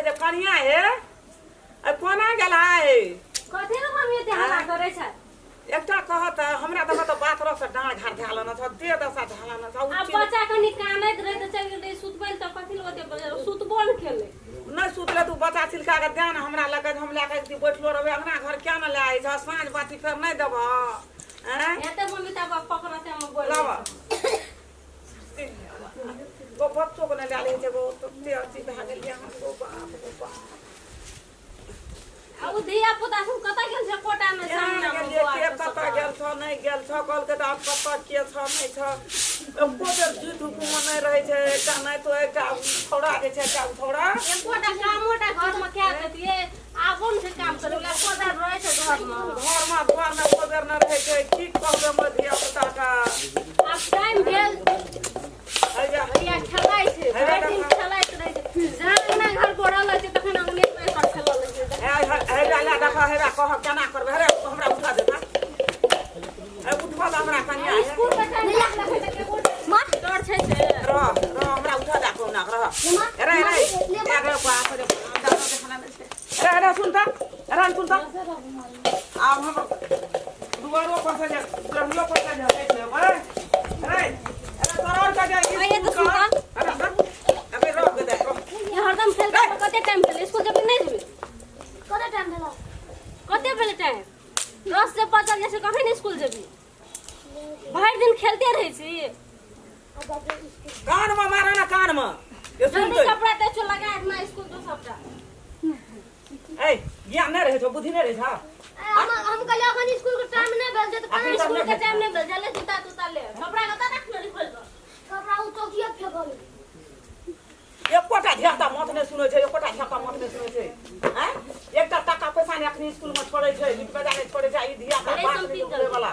जे कनिया है आ कोना गेला है कथि न मम्मी ते हल्ला करे छै एकटा कहत हमरा देखत बात रस डाँड़ घाट झाल न छ दे दशा झाल न छ अब बच्चा कनी कानैत रहे त चल गेलै सुतबैल त कथि ल ओते सुतबो न खेले नहीं सुतले तू बच्चा छिलका के दे न हमरा लगे हम लेके कि बैठलो रहबे अंगना घर क्या न ले आई छ साँझ बाती फेर नहीं देब हैं एते मम्मी तब पकड़ते हम बोल लावा वो बच्चों को न ले ले वो तो ते अथी भा गेल हम गो बाप अब धिया पुता सब कतऽ गेल छै कोटा में सामने के कतऽ गेल छ नहीं गेल छ कल के त कतऽ के छ नहीं छ कोटर जुट हुकुम नहीं रहे छै एकटा नहीं तो एकटा थोड़ा के छै एकटा थोड़ा एकोटा कामोटा घर में क्या करतिए आबोन से काम करे वाला कोदर रहे छै घर में कोदर न रहे छै की कहबे म धिया पुता का अब टाइम भेल हैया खेलाइ छै भरि दिन खेलाइत रहे छै जाना घर पड़ल छै तखन अंगने पे पर खेलल छै हे ला देखा हे कह केना करबे रे हमरा उठा देता ए उठवा हमरा कनिया स्कूल के टाइम लगे त के मार डर छै से र हमरा उठा दा को ना रह रे रे बाप रे रे सुन त अब हम दुआरो पर से ब्रह्मलो पर से जाए रे तोर का जाए ये तो सुन अबे रोक दे ये हरदम खेलता कते टाइम खेले स्कूल जब नहीं जेबे कते टाइम भेला कते भेले टाइम 10 से 5 जैसे कखन स्कूल जेबी भर दिन खेलते रहे छी कान में मारा ना कान में ये सुन जल्दी कपड़ा ते चो लगा अपना स्कूल तो सबटा ए ज्ञान नहीं रहे छो बुद्धि नहीं रहे छा हम कहले अखन स्कूल के टाइम नहीं भेल जे त कहां स्कूल के टाइम नहीं भेल जले जूता तूता ले कपड़ा कता रख ले खोल कपड़ा उ चौकिया फेंकल एकोटा ध्याता मत ने सुनै छै एकोटा ध्याता मत ने सुनै छै हैं एकटा टका पैसा ने अखनी स्कूल में छोड़ै छै बिट बजा ने छोड़ै छै ई धिया का बात नहीं करे वाला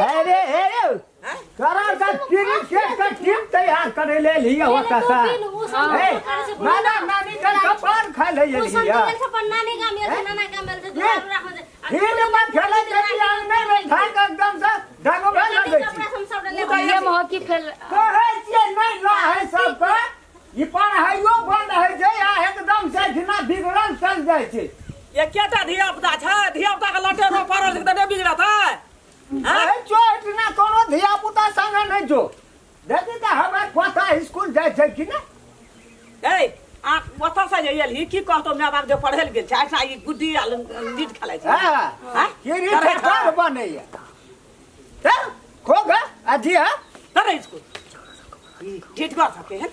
अरे हे हैं करा का क्रिकेट का टीम तैयार करे ले लिया होता था नाना नानी का कपार खा ले लिया नानी का में नाना का में दूर रख दे फिर मत खेले के यार में था एकदम से ढागो भेल लगे कपड़ा हम सब ले ये महकी फेल कहे छिए नहीं ना है सब का ई पढ़ाइयो बंद है जे आ एकदम से बिना बिगड़ल चल जाय छै ये केटा धिया पुता छै धिया पुता के लटे रो पड़ल त नहीं बिगड़त है हैं जो इतना कोनो धिया पुता संग नहीं जो देखि त हमर पोता स्कूल जाय छै कि ना ए आ ओता से जे एली की कहतो माय बाप जे पढ़ेल गेल छै अच्छा ई गुड्डी लीड खेलाइ छै हां क्रिकेटर बनैया त खोगा अजी हां करे स्कूल ठीक कर सके है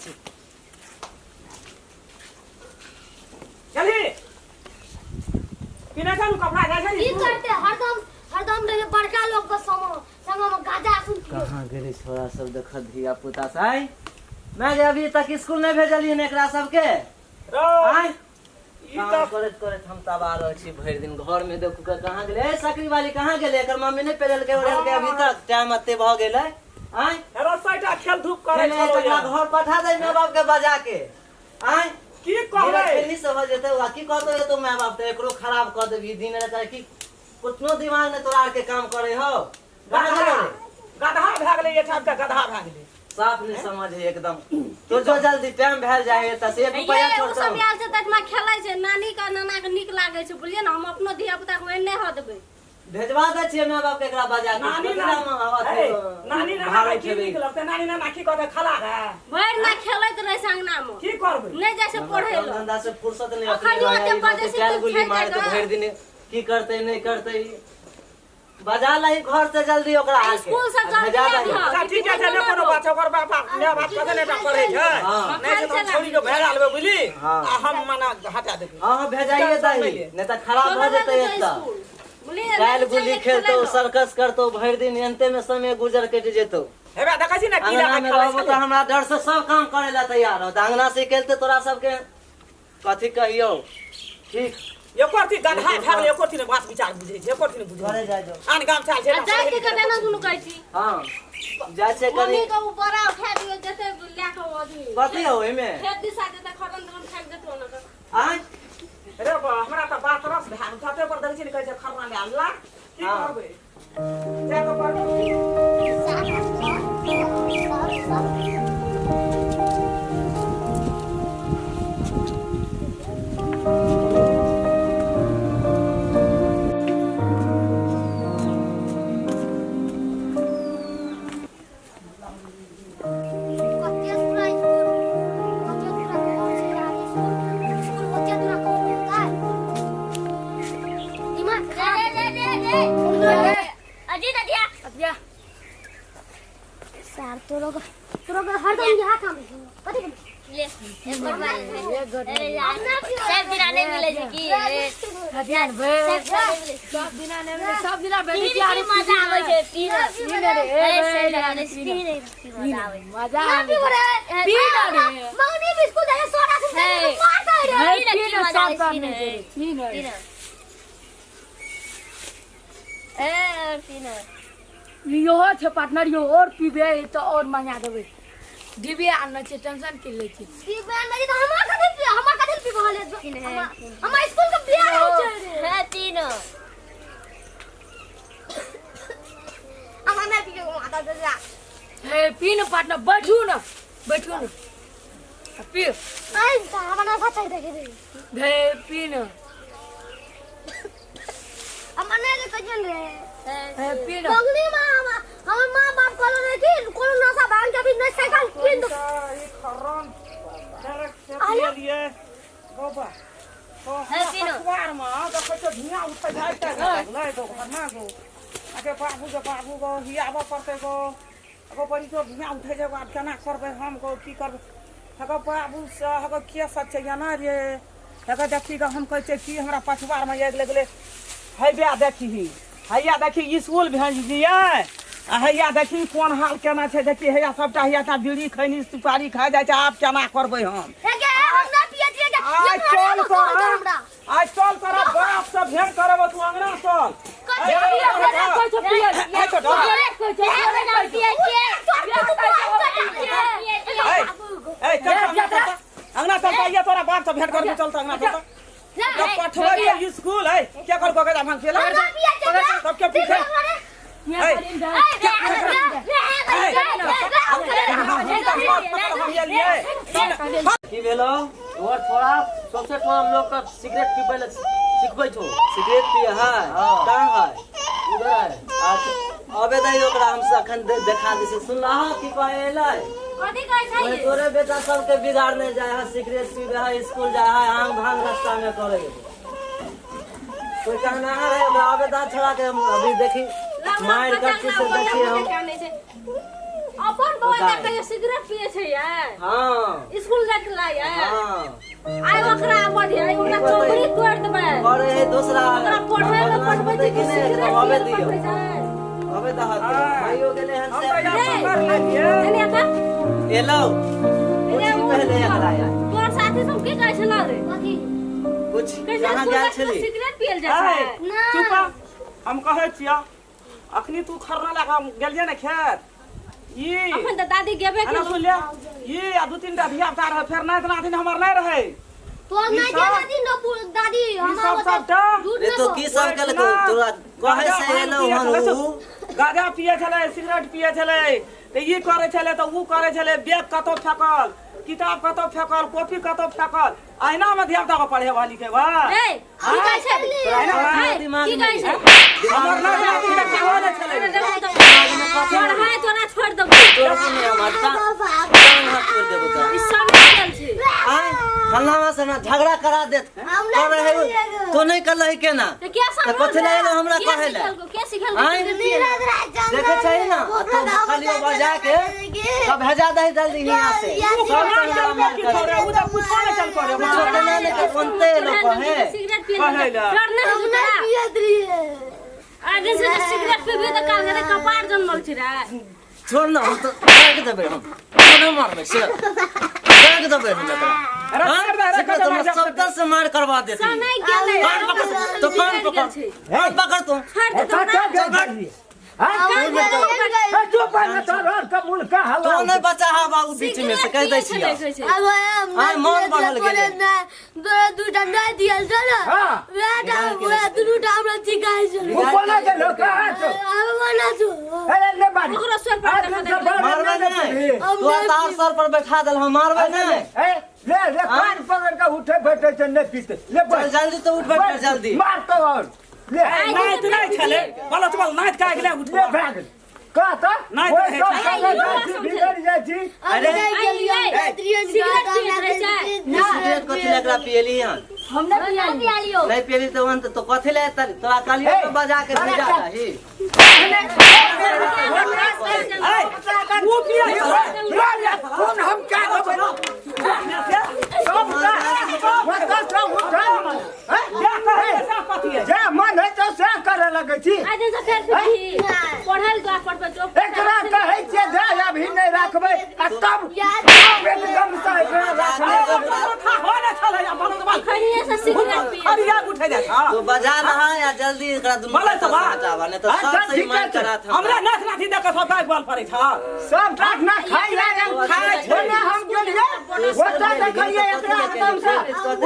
चली बिना कानू कपड़ा जाय छै की करते हरदम रे बड़का लोग के संग में गाजा सुन कहां गेले छोरा सब देख धिया पुता साई मैं जे अभी तक स्कूल नहीं भेजलिए ने एकरा सब के आय ई त करत हम तबार छी भर दिन घर में देखू के कहां गेले ए सकरी वाली कहां गेले एकर मम्मी ने पेरल के ओढ़ल के अभी तक टाइम अते भ गेलै आय हेरो साइटा खेल धूप करे छलो घर पठा दे माय बाप के बजा के आय की कहबै खेली सब जेते हुआ की कहतो ये तो माय बाप ते एकरो खराब कर देबी दिन रात की कुछनो दिमाग ने तोरा के काम करे हो गधा भ गेलै ये सब गधा भ गेलै साफ नहीं समझ है एकदम तो जो जल्दी टाइम भेल जाए त से एक रुपया छोड़ ये सब यार से तक में खेलै छै नानी का नाना के निक लागे छै बुझलिए ना हम अपनो धिया पुता के ओने ह देबै भेजवा दे छियै माय बाप के एकरा बजा के नानी नाना की निक लगते नानी नाना की कहते खला रे भर ना खेलैत रहे संगना में की करबै नहीं जैसे पढ़े लो धंधा से फुर्सत नहीं अखन ओते बजे से कैल गुली मार के भर दिन की करते नहीं करते बजा लही घर से जल्दी ओकरा आके स्कूल से जल्दी आ ठीक है ने कोनो बात ओकर बाप ने बात कते ने पढ़े छै नहीं तो छोड़ी के भेजा लेबे बुझली आ हम मना हटा देबे हां भेजाइए दही नहीं त खराब हो जेतै एकटा कैल गुली खेलतो सर्कस करतो भर दिन एनते में समय गुजर के जेतो हेबे देखै छी ना कीड़ा में रहबो त हमरा डर से सब काम करे ला तैयार हो अंगना से खेलते तोरा सब के कथि कहियो ठीक एकोरती गधा भागले एकोरती ने बात विचार बुझै छै एकोरती ने बुझै घरे जाय जो आन गाम चाल छै जाय के कते ना सुनु कहै छी हां जाय से करी मम्मी के ऊपर उठा दियो जते लाखो आदमी कथि हो एमे खेत दिशा जते खरन दन फेंक देतो ना आय रे बा हमरा त बात रस धान खाते पर दै छी ने कहै छै खरना ले अल्लाह की करबै जा के पर यार तो लोग हरदम यहाँ काम कथी ले एक बार अरे यार सब दिन आने मिले छै की हथियार भाई सब दिन आने मिले सब दिन बेटी की मजा आवे छै पी रे मजा आवे पी रे मगनी बिस्कुट दे सोडा से मार दे रे मजा आवे पी रे ए पी रे यो छै पार्टनर यो और पीबे तो और मंगा देबे डिबे आनना छै टेंशन के ले छी डिबे आनना छै त हमरा कथि पीबे हले हम स्कूल के बियाह हो छै है तीन हमरा पीके माता दे जा हे पी न पार्टनर बैठू न पी आई हमरा सच्चा देखे दे हे पी न हमने ले कजन रे हे पी न बंगली मां हम मां बाप कोलो रे की कोलो नसा बांग के भी न साइकिल किन दो ये खरन डायरेक्ट से लिए बाबा तो अखबार में देखो तो धुआं उठ जाए त ले तो खरना को आके बाबू को हियाबो पड़ते को अगो परी तो धुआं उठे जाए अब केना करबे हम को की करबे हगो बाबू से हगो के सच या ना रे हगो देखी को हम कहै छै की हमरा पछवार में एक लगले हैया देखी हैया देखी स्कूल भेज दिए हैया देखी कोन हाल केना छै देखी हैया सबटा हैया ता बीड़ी खैनी सुपारी खा जाय छै आप केना करबै हम हमरा पिए दिए आज चल कर बाप से भेंट करब तू अंगना चल अंगना चल ये तोरा बाप से भेंट करके चलता अंगना चल जब पठवरी स्कूल है क्या कर कोगे हम खेला तब क्या पीछे की भेलो और थोड़ा सबसे थोड़ा हम लोग का सिगरेट पीबे ले सिखबै छो सिगरेट पिए है कहां है उधर है अबे दई ओकरा हम से अखन देखा दै छी सुन रहा की कहले कथि कहै छै तोरे बेटा सबके बिगाड़ने जाय है सिगरेट पीबे है स्कूल जाय है आंग भांग रास्ता में करे कोई कहना है हमरा आवेदन छोड़ा के अभी देखी मार कर के से देखिए हम अपन बउआ देख सिगरेट पिए छै यार हां स्कूल जाके ला यार हां आइ ओकरा बढ़ी आइ ओकरा चोरी तोड़ देबै अरे दूसरा ओकरा पढ़बै तऽ सिगरेट अबे दियो अबे दहा भाइयो गेले हन से एने आता एलो कुछ पहले एकरा यार तोर साथी सब की कहै छला रे कथि कुछ कहां गेल छली सिगरेट पियल जाय छै चुप हम कहै छिया अखनी तू खरना लगा गेलिए ने खेत ई अपन त दादी गेबे ana सुन ले ई आ दू तीन टा धिया पुता रहे फेर ना इतना दिन हमर नहीं रहे तो नहीं के दादी सब सबटा रे तो की सब केल तोरा कहे से एलो हन उ गाजा पिए छले सिगरेट पिए छले त ई करे छले त उ करे छले बैग कतो फेकल किताब कतो फेकल कॉपी कतो फेकल आईना में धिया पुता को पढ़े वाली के बा ए की कहै छै दिमाग की कहै छै हमर ना होले छले पढ़ाई तोरा छोड़ देबो तोरा सुन हमर ता हाथ छोड़ देबो त ई सब चल छै आय फल्लावा से ना झगड़ा करा देत कर रहे तो नहीं कर रही केना तो क्या सब कथि ले एलो हमरा कहे ले के सिखल देखे छै ना तो खाली बजा के सब भेजा दे जल्दी यहां से सब संगरा मार की करे उ त कुछ नहीं चल करे छोटे ना लेके कोनते लोग कहे सिगरेट पिए करना पिए रहिए आगे से सिगरेट पीबे त काल के कपार जन्मल छै रे छोड़ ना हम तो भाग देबे हम कोना मारबे से भाग देबे हम अरे सब दस से मार करवा देते समय गेले तो कान पकड़ पकड़ तू चुप का मूल का हल्ला तो नहीं बचा है बाबू बीच में से कह दै छियै आय मन बढ़ल गेले दू डंडा दियल छ ना बेटा वो दुनु हमरा सिखाइ छ वो कोना के लोग का छो अब बना छु अरे ले बारी ओकरा सर पर मारबे नहीं तो तार सर पर बैठा देल हम मारबे नहीं ए ले कान पकड़ के उठे बैठे छ ने पीते ले जल्दी तो उठ बैठ जल्दी मार तो और ले नाइट नहीं छले बोलो तो नाइट का गेले उठ ले भाग का तो नाइट है बिगड़ जाय छी अरे सिगरेट कथि लगरा पियली हन हमने पिया लियो नहीं पियली तो अंत तो कथी ले तोरा काली तो बजा के भेजा रही वो पिया कौन हम क्या करबे सब जे मन है तो से करे लगे छी आज से फेर पढ़ल तो पढ़बे जो एकरा कहै छियै दे अभी नहीं रखबै आ तब एकदम से एकरा रखबै हो ना चले जा बनो तो खड़िए से सिगरेट पिए अरिया उठे जा तो बजा रहा या जल्दी एकरा दुनु बोले तो बात। हटावा नहीं तो सब सही मान करा था हमरा नाच नाथी देख सब काय बोल पड़े था सब टाक ना खाई ले खाए छोने हम गेलिए ओता देखलिए एकरा एकदम से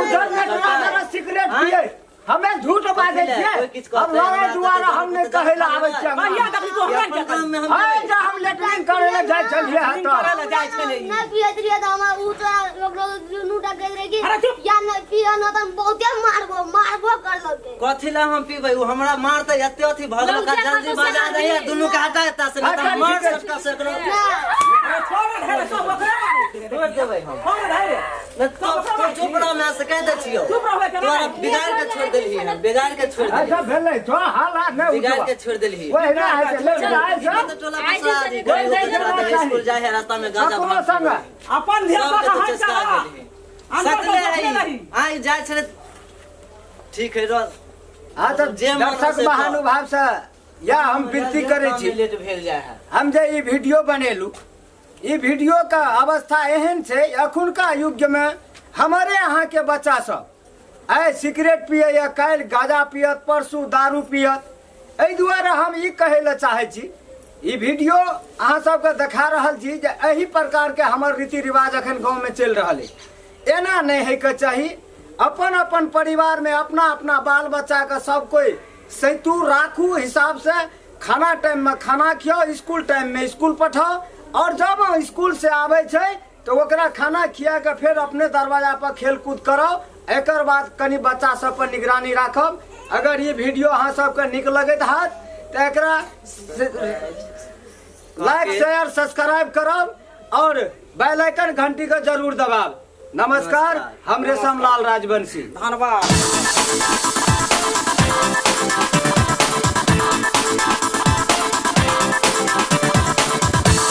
उधर में टमाटर सिगरेट पिए हमें झूठ बाजै छियै हम लड़ाई दुआरा हम नहीं कहैला आबै छियै कहिया देखी तो हमरा क्या प्रोग्राम में हम हाय जा हम लेटरिंग करे ले जाय छलिए हत करे ले जाय छले ना पियत रहिए तो हम उ तो लोग दुनूटा कह रहे कि अरे चुप। या न पिया न तो बहुते मारबो कर लगे कथी ला हम पीबै उ हमरा मारते एते अथी भगल का जल्दी बजा दे दुनु के हटा एता से नहीं तो मार सकता से एकरो छोड़ दे सब ओकरा मारे छोड़ देबै हम छोड़ दे नहीं तो चुप रह मैं से कह दे छियो चुप रह के तोरा बिगाड़ के छोड़ देली हम बिगाड़ के छोड़ देली अच्छा भेलै तो हाला नहीं बिगाड़ उठवा के छोड़ देली ओए ना है ले जाय तो टोला पसा दी गई स्कूल जाए है रास्ता में गांजा अपनो भाग संग अपन ध्यान सब रखा तो हाथ चस्का चला गेली सकले है आई जाय छले ठीक है रो आ तो दर्शक महानुभाव से या हम विनती करे छी लेट भेल जाय है हम जे ई वीडियो बनेलू ई वीडियो का अवस्था एहन छै अखुनका युग में हमारे यहाँ के बच्चा सब आइ सिगरेट पिए या काल्हि गांजा पियत परसू दारू पियत एहि दुआरे हम ई कहै लए चाहै छी ई वीडियो अहाँ सबके देखा रहल छी जे एही प्रकार के हमर रीति रिवाज अखन गाँव में चलि रहल है एना नहीं होइके चाही अपन अपन परिवार में अपना अपना बाल बच्चा के सब कोई सैतू राखू हिसाब से खाना टाइम में खाना खियाओ स्कूल टाइम में स्कूल पठाओ और जब स्कूल से आवे छै तो ओकरा खाना खिया के फिर अपने दरवाजा पर खेल कूद कराओ एकर बाद कनी बच्चा सब पर निगरानी राखब अगर ये वीडियो अहाँ सबके नीक लगैत हाथ तो एकरा लाइक शेयर सब्सक्राइब करब और बेल आइकन घंटी का जरूर दबाब नमस्कार हम रेशम लाल राजवंशी धन्यवाद।